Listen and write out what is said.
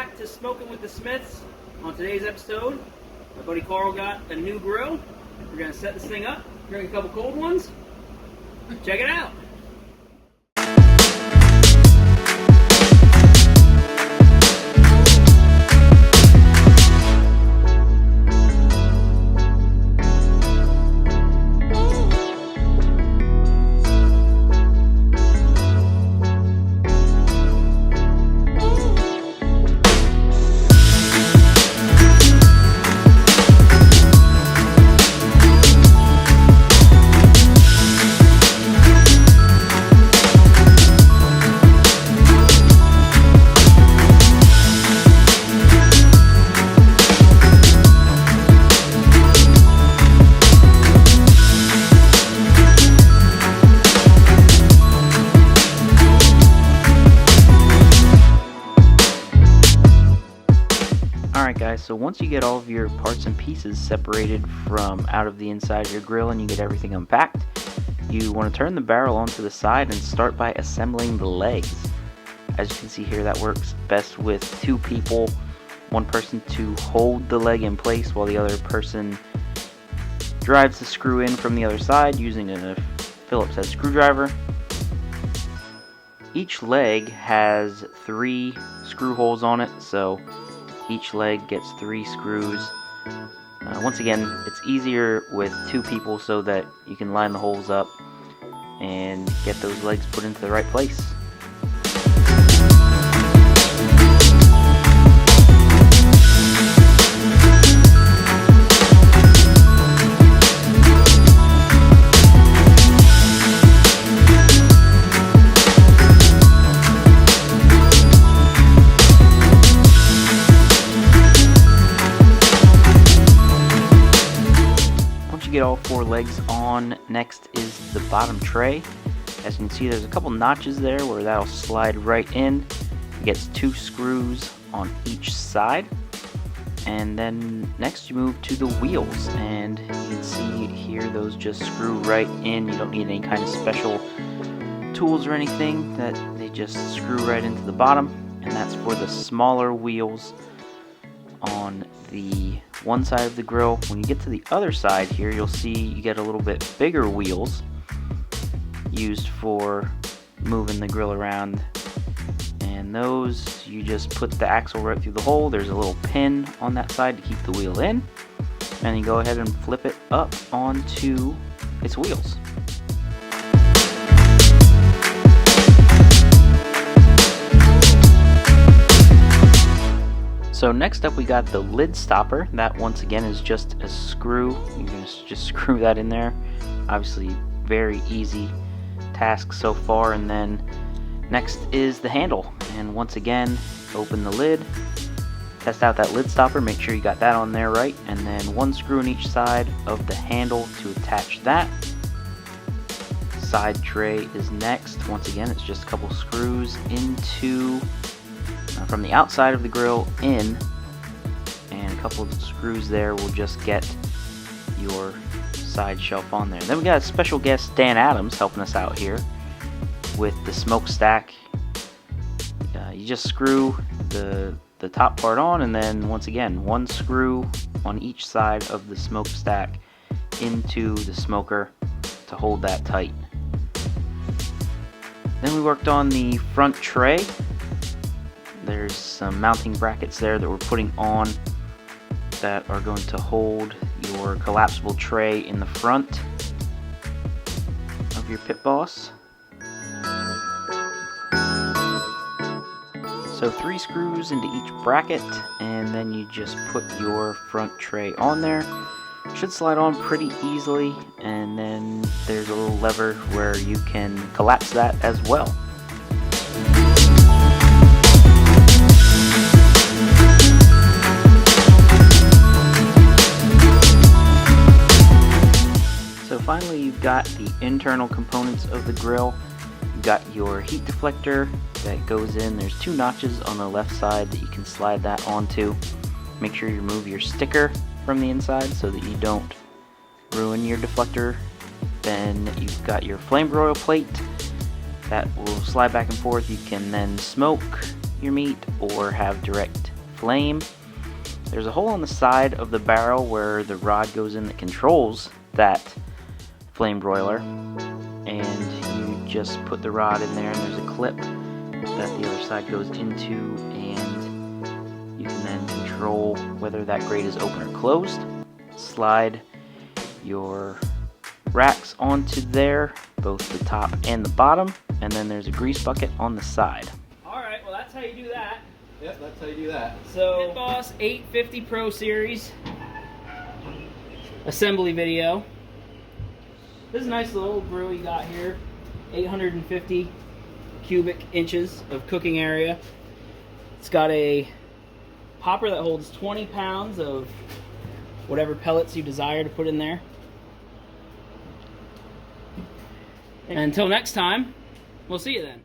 back to Smoking with the Smiths. On today's episode, my buddy Carl got a new grill. We're going to set this thing up, drink a couple cold ones. Check it out. Alright guys, so once you get all of your parts and pieces separated from out of the inside of your grill and you get everything unpacked, you want to turn the barrel onto the side and start by assembling the legs. As you can see here, that works best with two people, one person to hold the leg in place while the other person drives the screw in from the other side using a Phillips head screwdriver. Each leg has 3 screw holes on it, so each leg gets 3 screws. Once again, it's easier with 2 people so that you can line the holes up and get those legs put into the right place. Get all 4 legs on, next is the bottom tray. As you can see, there's a couple notches there where that'll slide right in. It gets 2 screws on each side, and then next you move to the wheels, and you can see here those just screw right in. You don't need any kind of special tools or anything, that they just screw right into the bottom, and that's for the smaller wheels on the one side of the grill. When you get to the other side here, you'll see you get a little bit bigger wheels used for moving the grill around, and those you just put the axle right through the hole. There's a little pin on that side to keep the wheel in, and you go ahead and flip it up onto its wheels. So next up we got the lid stopper. That once again is just a screw. You can just screw that in there. Obviously very easy task so far. And then next is the handle. And once again, open the lid, test out that lid stopper, make sure you got that on there right, and then 1 screw on each side of the handle to attach that. Side tray is next. Once again, it's just a couple screws into from the outside of the grill in, and a couple of screws there will just get your side shelf on there. Then we got a special guest, Dan Adams, helping us out here with the smokestack. You just screw the top part on, and then once again 1 screw on each side of the smokestack into the smoker to hold that tight. Then we worked on the front tray. There's some mounting brackets there that we're putting on that are going to hold your collapsible tray in the front of your pit boss. So 3 screws into each bracket, and then you just put your front tray on there. Should slide on pretty easily, and then there's a little lever where you can collapse that as well. So finally, you've got the internal components of the grill. You've got your heat deflector that goes in. There's 2 notches on the left side that you can slide that onto. Make sure you remove your sticker from the inside so that you don't ruin your deflector. Then you've got your flame broil plate that will slide back and forth. You can then smoke your meat or have direct flame. There's a hole on the side of the barrel where the rod goes in that controls that flame broiler, and you just put the rod in there, and there's a clip that the other side goes into, and you can then control whether that grate is open or closed. Slide your racks onto there, both the top and the bottom, and then there's a grease bucket on the side. Alright, well that's how you do that. Yep, that's how you do that. So, Pit Boss 850 Pro Series assembly video. This is a nice little grill you got here. 850 cubic inches of cooking area. It's got a hopper that holds 20 pounds of whatever pellets you desire to put in there. And until next time, we'll see you then.